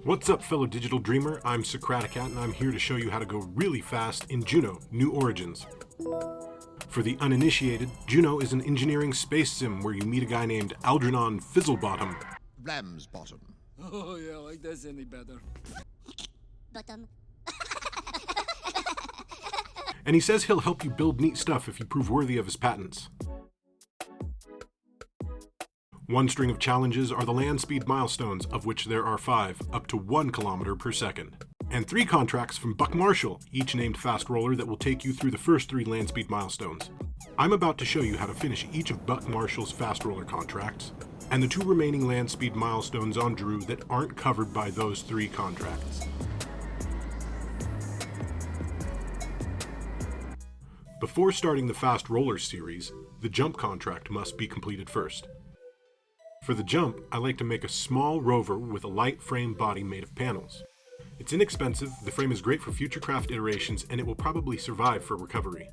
What's up, fellow digital dreamer? I'm Socraticat, and I'm here to show you how to go really fast in JUNO, New Origins. For the uninitiated, JUNO is an engineering space sim where you meet a guy named Algernon Fizzlebottom. Ramsbottom. Oh yeah, like that's any better. Bottom. And he says he'll help you build neat stuff if you prove worthy of his patents. One string of challenges are the land speed milestones, of which there are 5, up to 1 kilometer per second. And 3 contracts from Buck Marshall, each named Fast Roller, that will take you through the first 3 land speed milestones. I'm about to show you how to finish each of Buck Marshall's Fast Roller contracts, and the 2 remaining land speed milestones on Droo that aren't covered by those 3 contracts. Before starting the Fast Roller series, the jump contract must be completed first. For the jump, I like to make a small rover with a light frame body made of panels. It's inexpensive, the frame is great for future craft iterations, and it will probably survive for recovery.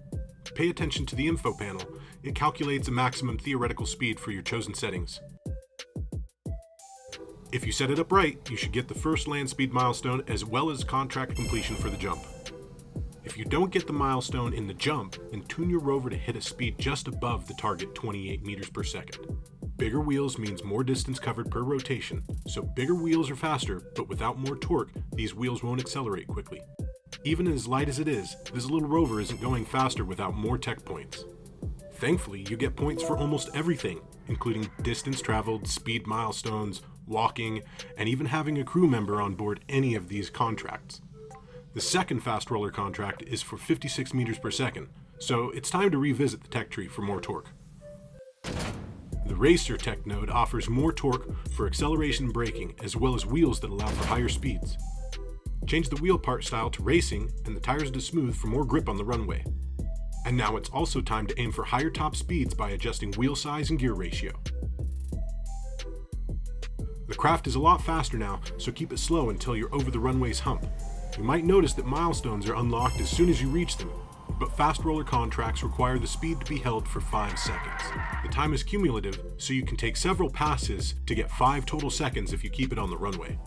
Pay attention to the info panel. It calculates a maximum theoretical speed for your chosen settings. If you set it up right, you should get the first land speed milestone as well as contract completion for the jump. If you don't get the milestone in the jump, then tune your rover to hit a speed just above the target 28 meters per second. Bigger wheels means more distance covered per rotation, so bigger wheels are faster, but without more torque, these wheels won't accelerate quickly. Even as light as it is, this little rover isn't going faster without more tech points. Thankfully, you get points for almost everything, including distance traveled, speed milestones, walking, and even having a crew member on board any of these contracts. The second Fast Roller contract is for 56 meters per second, so it's time to revisit the tech tree for more torque. The Racer tech node offers more torque for acceleration and braking, as well as wheels that allow for higher speeds. Change the wheel part style to racing and the tires to smooth for more grip on the runway. And now it's also time to aim for higher top speeds by adjusting wheel size and gear ratio. The craft is a lot faster now, so keep it slow until you're over the runway's hump. You might notice that milestones are unlocked as soon as you reach them, but Fast Roller contracts require the speed to be held for 5 seconds. The time is cumulative, so you can take several passes to get 5 total seconds if you keep it on the runway.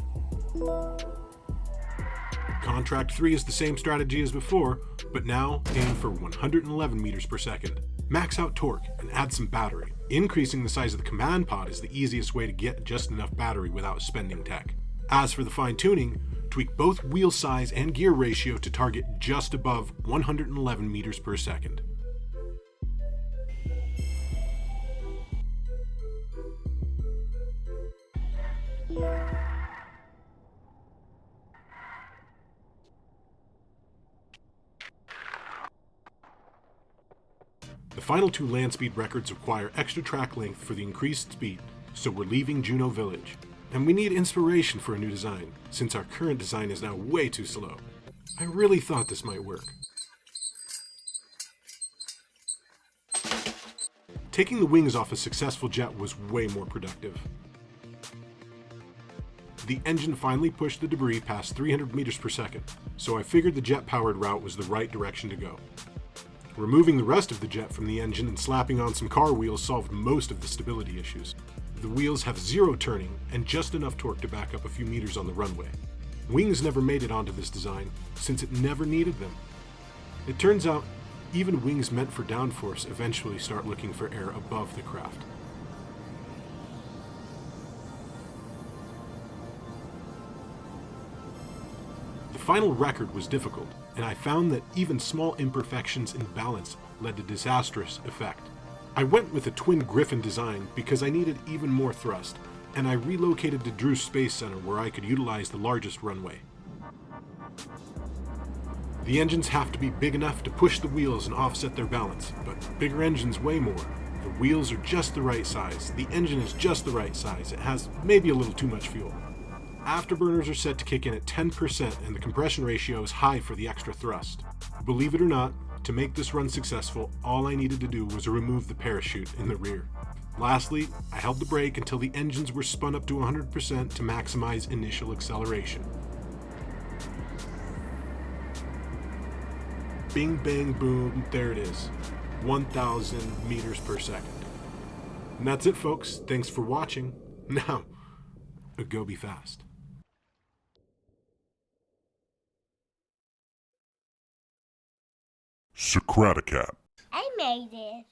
Contract 3 is the same strategy as before, but now aim for 111 meters per second. Max out torque and add some battery. Increasing the size of the command pod is the easiest way to get just enough battery without spending tech. As for the fine-tuning, tweak both wheel size and gear ratio to target just above 111 meters per second. The final 2 land speed records require extra track length for the increased speed, so we're leaving JUNO Village. And we need inspiration for a new design, since our current design is now way too slow. I really thought this might work. Taking the wings off a successful jet was way more productive. The engine finally pushed the debris past 300 meters per second, so I figured the jet-powered route was the right direction to go. Removing the rest of the jet from the engine and slapping on some car wheels solved most of the stability issues. The wheels have 0 turning and just enough torque to back up a few meters on the runway. Wings never made it onto this design, since it never needed them. It turns out, even wings meant for downforce eventually start looking for air above the craft. The final record was difficult, and I found that even small imperfections in balance led to disastrous effect. I went with a twin Griffin design because I needed even more thrust, and I relocated to Droo Space Center where I could utilize the largest runway. The engines have to be big enough to push the wheels and offset their balance, but bigger engines weigh more. The wheels are just the right size, the engine is just the right size, it has maybe a little too much fuel. Afterburners are set to kick in at 10% and the compression ratio is high for the extra thrust. Believe it or not, to make this run successful, all I needed to do was remove the parachute in the rear. Lastly, I held the brake until the engines were spun up to 100% to maximize initial acceleration. Bing, bang, boom, there it is. 1,000 meters per second. And that's it, folks. Thanks for watching. Now, go be fast. Socraticat. I made it.